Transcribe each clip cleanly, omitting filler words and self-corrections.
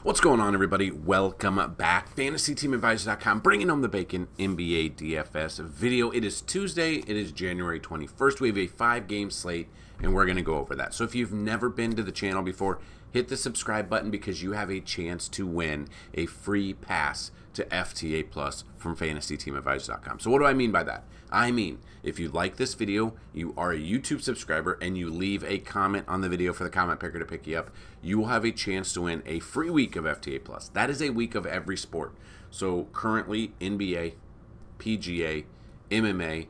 What's going on, everybody? Welcome back. FantasyTeamAdvisor.com, bringing home the bacon, NBA DFS video. It is Tuesday. It is January 21st. We have a 5-game slate, and we're going to go over that. So if you've never been to the channel before, hit the subscribe button because you have a chance to win a free pass to FTA Plus from FantasyTeamAdvisor.com. So what do I mean by that? I mean, if you like this video, you are a YouTube subscriber, and you leave a comment on the video for the comment picker to pick you up, you will have a chance to win a free week of FTA Plus. That is a week of every sport. So currently, NBA, PGA, MMA,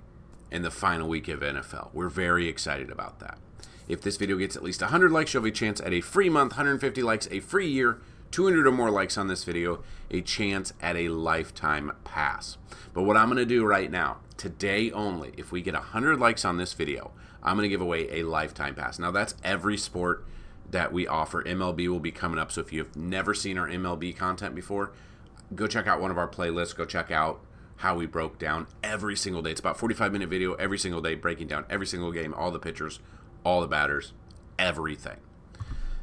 and the final week of NFL. We're very excited about that. If this video gets at least 100 likes, you'll have a chance at a free month, 150 likes, a free year, 200 or more likes on this video, a chance at a lifetime pass. But what I'm going to do right now, today only, if we get 100 likes on this video, I'm going to give away a lifetime pass. Now, that's every sport that we offer. MLB will be coming up, so if you've never seen our MLB content before, go check out one of our playlists. Go check out how we broke down every single day. It's about a 45-minute video every single day, breaking down every single game, all the pitchers, all the batters, everything.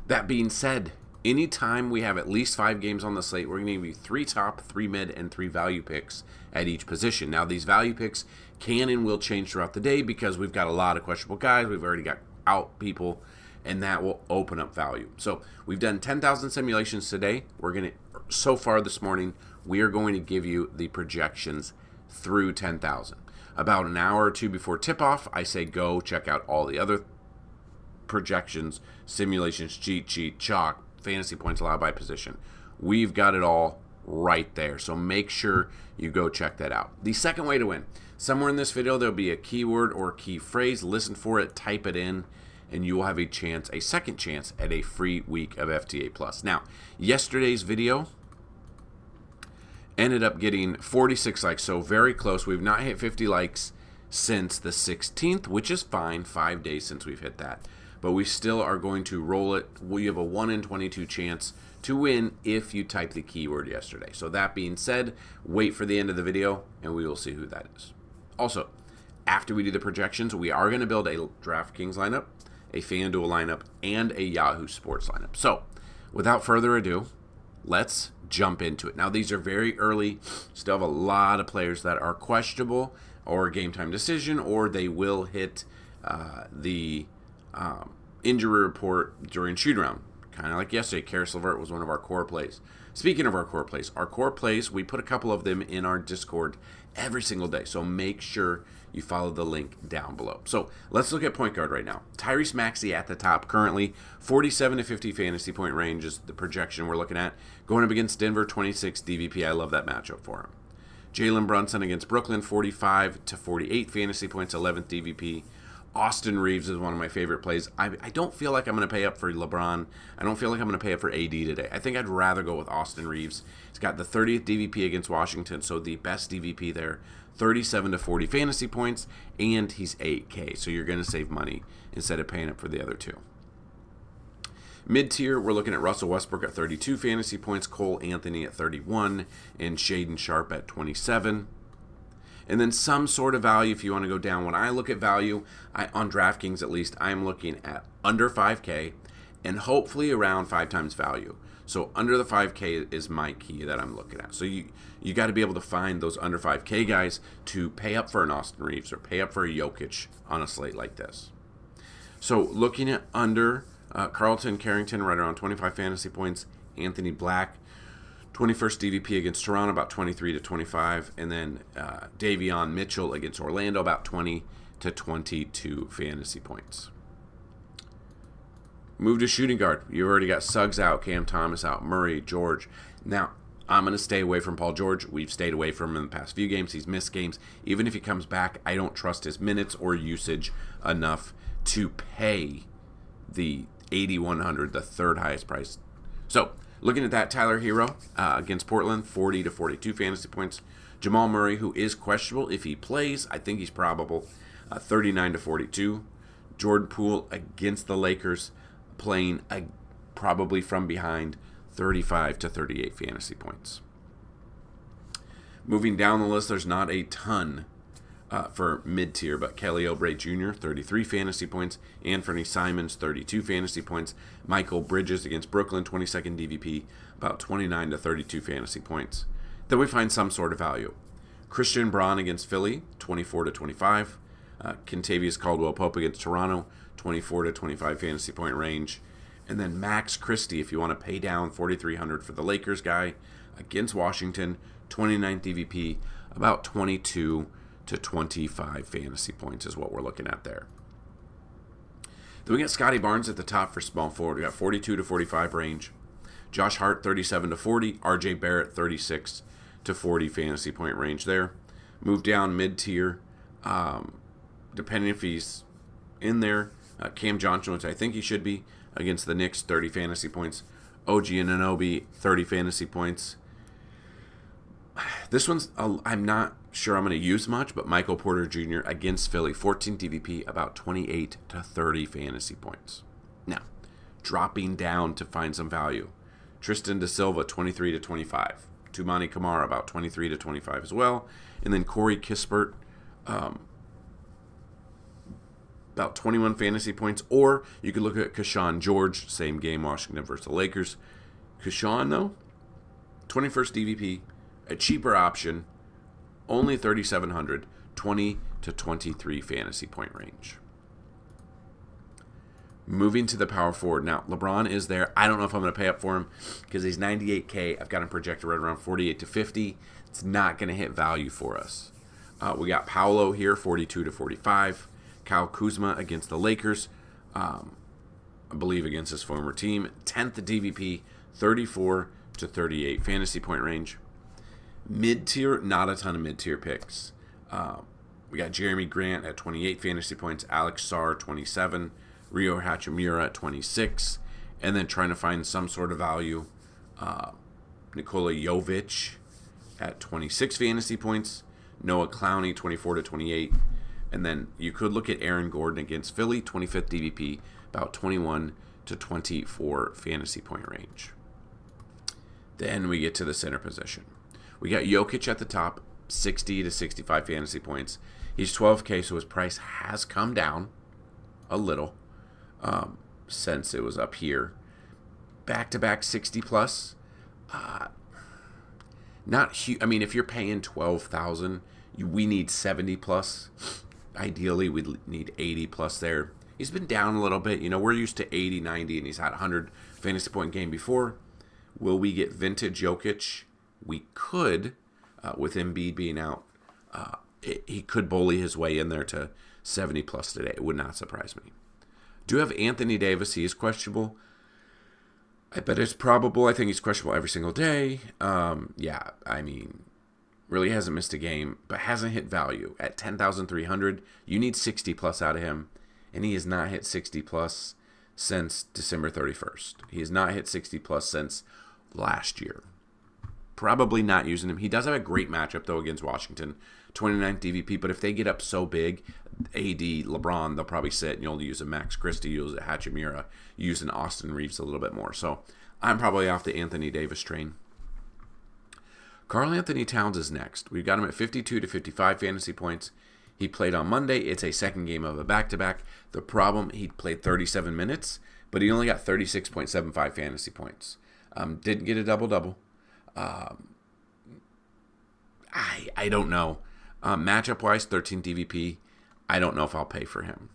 That being said, anytime we have at least 5 games on the slate, we're going to give you 3 top, 3 mid, and 3 value picks at each position. Now, these value picks can and will change throughout the day because we've got a lot of questionable guys. We've already got out people, and that will open up value. So we've done 10,000 simulations today. So far this morning, we are going to give you the projections through 10,000. About an hour or two before tip-off, I say go check out all the other projections, simulations, cheat sheet, chalk, fantasy points allowed by position. We've got it all right there, so make sure you go check that out. The second way to win, somewhere in this video there'll be a keyword or key phrase. Listen for it, type it in, and you will have a second chance at a free week of FTA Plus. Now, yesterday's video ended up getting 46 likes, so very close. We've not hit 50 likes since the 16th, which is fine, 5 days since we've hit that. But we still are going to roll it. We have a 1 in 22 chance to win if you type the keyword yesterday. So that being said, wait for the end of the video, and we will see who that is. Also, after we do the projections, we are going to build a DraftKings lineup, a FanDuel lineup, and a Yahoo Sports lineup. So, without further ado, let's jump into it. Now, these are very early. Still have a lot of players that are questionable or game time decision, or they will hit the injury report during shoot around. Kind of like yesterday, Karis LeVert was one of our core plays. Speaking of our core plays, we put a couple of them in our Discord every single day. So make sure you follow the link down below. So let's look at point guard right now. Tyrese Maxey at the top currently, 47 to 50 fantasy point range is the projection we're looking at. Going up against Denver, 26 DVP. I love that matchup for him. Jalen Brunson against Brooklyn, 45 to 48 fantasy points, 11th DVP. Austin Reeves is one of my favorite plays. I don't feel like I'm going to pay up for LeBron. I don't feel like I'm going to pay up for AD today. I think I'd rather go with Austin Reeves. He's got the 30th DVP against Washington, so the best DVP there, 37 to 40 fantasy points, and he's 8K, so you're going to save money instead of paying up for the other two. Mid-tier, we're looking at Russell Westbrook at 32 fantasy points, Cole Anthony at 31, and Shaden Sharp at 27. And then some sort of value if you want to go down. When I look at value, on DraftKings at least, I'm looking at under 5K and hopefully around 5 times value. So under the 5K is my key that I'm looking at. So you got to be able to find those under 5K guys to pay up for an Austin Reeves or pay up for a Jokic on a slate like this. So looking at under, Carlton Carrington right around 25 fantasy points, Anthony Black, 21st DVP against Toronto, about 23 to 25, and then Davion Mitchell against Orlando, about 20 to 22 fantasy points. Move to shooting guard. You've already got Suggs out, Cam Thomas out, Murray, George. Now, I'm going to stay away from Paul George. We've stayed away from him in the past few games. He's missed games. Even if he comes back, I don't trust his minutes or usage enough to pay the 8,100, the third highest price. So, looking at that, Tyler Hero against Portland, 40 to 42 fantasy points. Jamal Murray, who is questionable if he plays, I think he's probable, 39 to 42. Jordan Poole against the Lakers, playing probably from behind, 35 to 38 fantasy points. Moving down the list, there's not a ton for mid-tier, but Kelly Oubre Jr., 33 fantasy points. Anthony Simons, 32 fantasy points. Michael Bridges against Brooklyn, 22nd DVP, about 29 to 32 fantasy points. Then we find some sort of value. Christian Braun against Philly, 24 to 25. Kentavious Caldwell-Pope against Toronto, 24 to 25 fantasy point range. And then Max Christie, if you want to pay down 4,300 for the Lakers guy, against Washington, 29th DVP, about 22 to 25 fantasy points is what we're looking at there. Then we got Scotty Barnes at the top for small forward. We got 42 to 45 range. Josh Hart, 37 to 40. RJ Barrett, 36 to 40 fantasy point range there. Move down mid-tier, depending if he's in there. Cam Johnson, which I think he should be, against the Knicks, 30 fantasy points. OG Anunoby, 30 fantasy points. This one's, I'm not sure I'm going to use much, but Michael Porter Jr. against Philly, 14 DVP, about 28 to 30 fantasy points. Now, dropping down to find some value. Tristan Da Silva, 23 to 25. Tumani Kamara, about 23 to 25 as well. And then Corey Kispert, about 21 fantasy points. Or you could look at Keshawn George, same game, Washington versus the Lakers. Keshawn, though, 21st DVP, a cheaper option, only 3,700, 20 to 23 fantasy point range. Moving to the power forward. Now, LeBron is there. I don't know if I'm going to pay up for him because he's 98K. I've got him projected right around 48 to 50. It's not going to hit value for us. We got Paolo here, 42 to 45. Kyle Kuzma against the Lakers, I believe against his former team. 10th DVP, 34 to 38 fantasy point range. Mid-tier, not a ton of mid-tier picks. We got Jeremy Grant at 28 fantasy points. Alex Sarr, 27. Rio Hachimura at 26, and then trying to find some sort of value. Nikola Jovic at 26 fantasy points. Noah Clowney, 24 to 28. And then you could look at Aaron Gordon against Philly, 25th DVP, about 21 to 24 fantasy point range. Then we get to the center position. We got Jokic at the top, 60 to 65 fantasy points. He's 12K, so his price has come down a little. Since it was up here. Back-to-back 60 plus. Not huge. I mean, if you're paying $12,000, we need 70 plus. Ideally, we'd need 80 plus there. He's been down a little bit. You know, we're used to 80, 90, and he's had 100 fantasy point game before. Will we get vintage Jokic? We could, with Embiid being out. He could bully his way in there to 70 plus today. It would not surprise me. Do have Anthony Davis. He is questionable. I bet it's probable. I think he's questionable every single day. Yeah, I mean, really hasn't missed a game, but hasn't hit value. At 10,300, you need 60 plus out of him, and he has not hit 60 plus since December 31st. He has not hit 60 plus since last year. Probably not using him. He does have a great matchup, though, against Washington. 29th DVP, but if they get up so big, AD, LeBron, they'll probably sit and you'll use a Max Christie, you'll use a Hachimura, use an Austin Reeves a little bit more. So I'm probably off the Anthony Davis train. Karl Anthony Towns is next. We've got him at 52 to 55 fantasy points. He played on Monday. It's a second game of a back-to-back. The problem, he played 37 minutes, but he only got 36.75 fantasy points. Didn't get a double-double. I don't know. Matchup-wise, 13 DVP. I don't know if I'll pay for him.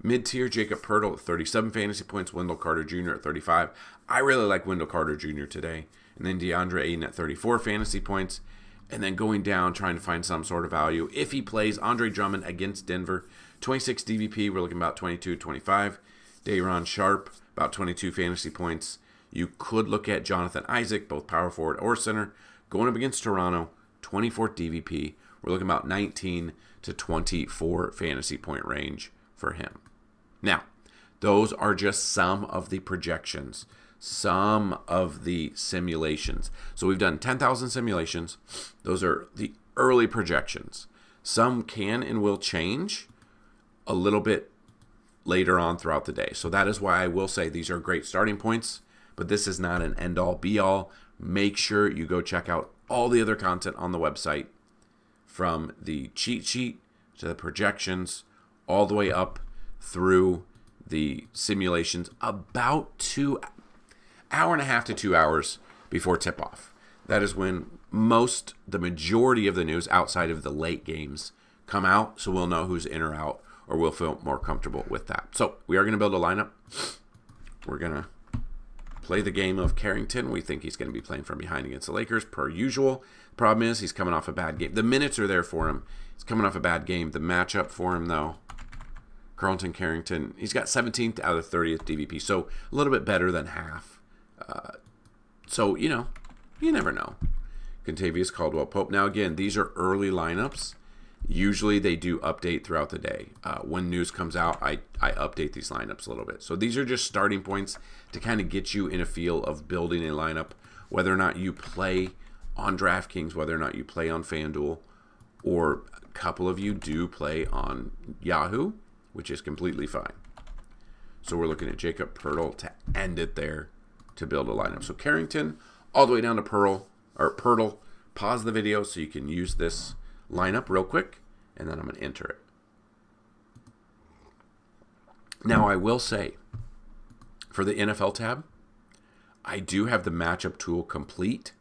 Mid-tier, Jacob Poeltl at 37 fantasy points. Wendell Carter Jr. at 35. I really like Wendell Carter Jr. today. And then DeAndre Ayton at 34 fantasy points. And then going down, trying to find some sort of value. If he plays, Andre Drummond against Denver. 26 DVP. We're looking about 22, 25. Day'Ron Sharpe, about 22 fantasy points. You could look at Jonathan Isaac, both power forward or center. Going up against Toronto, 24 DVP. We're looking about 19 to 24 fantasy point range for him. Now, those are just some of the projections, some of the simulations. So we've done 10,000 simulations. Those are the early projections. Some can and will change a little bit later on throughout the day. So that is why I will say these are great starting points, but this is not an end-all, be-all. Make sure you go check out all the other content on the website. from the cheat sheet to the projections, all the way up through the simulations, about 1.5 to 2 hours before tip-off. That is when the majority of the news outside of the late games come out, so we'll know who's in or out, or we'll feel more comfortable with that. So we are going to build a lineup. We're going to play the game of Carrington. We think he's going to be playing from behind against the Lakers, per usual. The problem is he's coming off a bad game. The minutes are there for him. He's coming off a bad game. The matchup for him, though, Carlton Carrington, he's got 17th out of 30th DVP, so a little bit better than half. So, you never know. Contavious Caldwell-Pope. Now, again, these are early lineups. Usually they do update throughout the day. When news comes out, I update these lineups a little bit. So these are just starting points to kind of get you in a feel of building a lineup, whether or not you play on DraftKings, whether or not you play on FanDuel, or a couple of you do play on Yahoo, which is completely fine. So we're looking at Jacob Pertl to end it there to build a lineup. So Carrington all the way down to Pertl. Pause the video so you can use this lineup real quick, and then I'm going to enter it. Now, I will say, for the NFL tab, I do have the matchup tool complete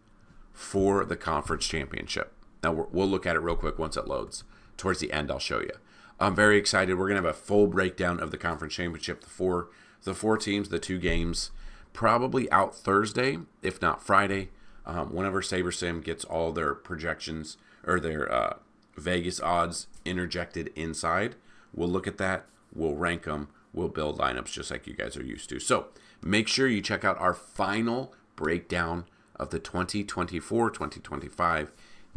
for the conference championship. Now, we'll look at it real quick once it loads. Towards the end, I'll show you. I'm very excited. We're going to have a full breakdown of the conference championship, the four teams, the 2 games, probably out Thursday, if not Friday, whenever SaberSim gets all their projections or their Vegas odds interjected inside. We'll look at that. We'll rank them. We'll build lineups just like you guys are used to. So make sure you check out our final breakdown of the 2024-2025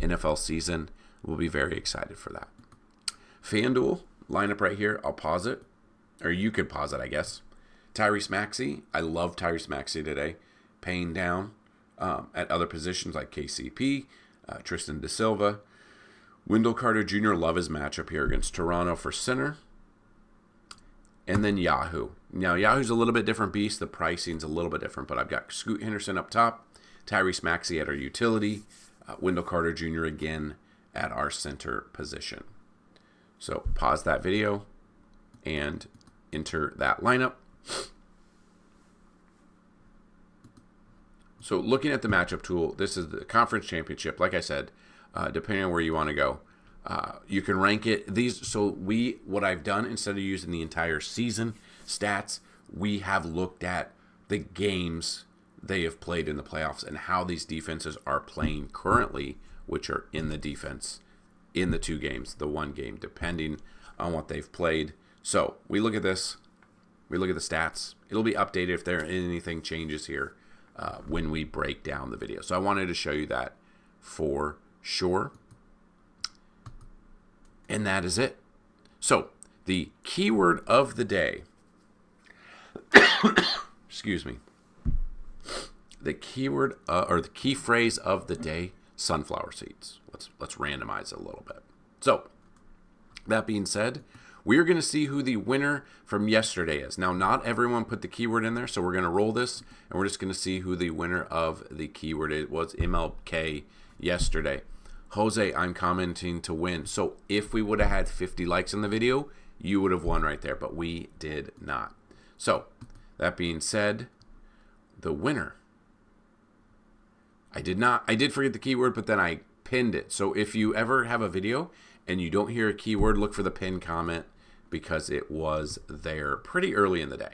NFL season. We'll be very excited for that. FanDuel, lineup right here. I'll pause it. Or you could pause it, I guess. Tyrese Maxey. I love Tyrese Maxey today. Paying down at other positions like KCP, Tristan Da Silva. Wendell Carter Jr. Love his matchup here against Toronto for center. And then Yahoo. Now, Yahoo's a little bit different beast. The pricing's a little bit different, but I've got Scoot Henderson up top, Tyrese Maxey at our utility, Wendell Carter Jr. again at our center position. So pause that video and enter that lineup. So looking at the matchup tool, this is the conference championship. Like I said, depending on where you want to go, you can rank it. What I've done, instead of using the entire season stats, we have looked at the games they have played in the playoffs and how these defenses are playing currently, which are in the defense in the 2 games, the 1 game, depending on what they've played. So we look at this. We look at the stats. It'll be updated if anything changes here when we break down the video. So I wanted to show you that for sure. And that is it. So the keyword of the day, excuse me, the keyword or the key phrase of the day, sunflower seeds. Let's randomize it a little bit. So that being said, we are going to see who the winner from yesterday is. Now, not everyone put the keyword in there, so we're going to roll this, and we're just going to see who the winner of the keyword is. It was MLK yesterday. Jose, I'm commenting to win. So if we would have had 50 likes on the video, you would have won right there, but we did not. So that being said, the winner, I did forget the keyword, but then I pinned it. So if you ever have a video and you don't hear a keyword, look for the pinned comment because it was there pretty early in the day.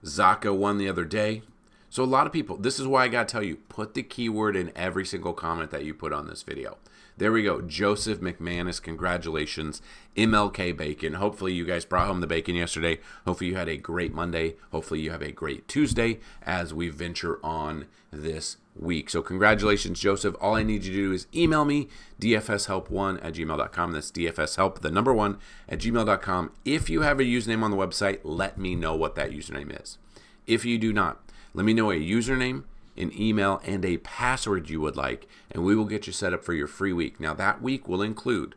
Zaka won the other day. So a lot of people, this is why I got to tell you, put the keyword in every single comment that you put on this video. There we go. Joseph McManus, congratulations. MLK Bacon. Hopefully you guys brought home the bacon yesterday. Hopefully you had a great Monday. Hopefully you have a great Tuesday as we venture on this week. So congratulations, Joseph. All I need you to do is email me, dfshelp1@gmail.com. That's dfshelp, the number 1, @gmail.com. If you have a username on the website, let me know what that username is. If you do not, let me know a username, an email, and a password you would like, and we will get you set up for your free week. Now, that week will include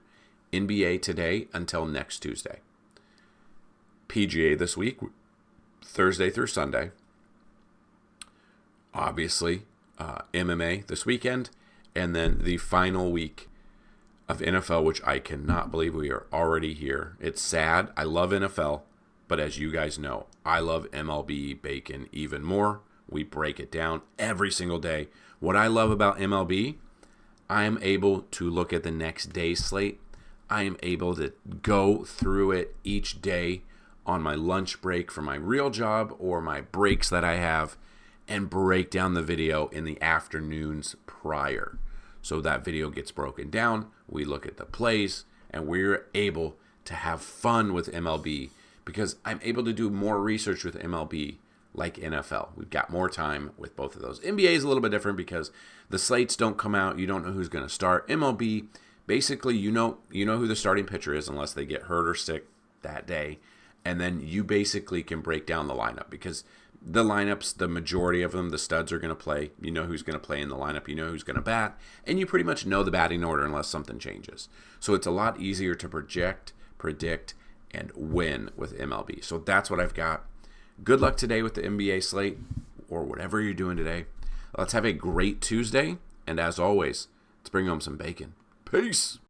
NBA today until next Tuesday, PGA this week, Thursday through Sunday, obviously MMA this weekend, and then the final week of NFL, which I cannot believe we are already here. It's sad. I love NFL, but as you guys know, I love MLB Bacon even more. We break it down every single day. What I love about MLB, I am able to look at the next day's slate. I am able to go through it each day on my lunch break for my real job or my breaks that I have and break down the video in the afternoons prior. So that video gets broken down, we look at the plays, and we're able to have fun with MLB because I'm able to do more research with MLB like NFL. We've got more time with both of those. NBA is a little bit different because the slates don't come out. You don't know who's going to start. MLB, basically, you know who the starting pitcher is unless they get hurt or sick that day. And then you basically can break down the lineup because the lineups, the majority of them, the studs are going to play. You know who's going to play in the lineup. You know who's going to bat. And you pretty much know the batting order unless something changes. So it's a lot easier to project, predict, and win with MLB. So that's what I've got. Good luck today with the NBA slate or whatever you're doing today. Let's have a great Tuesday. And as always, let's bring home some bacon. Peace.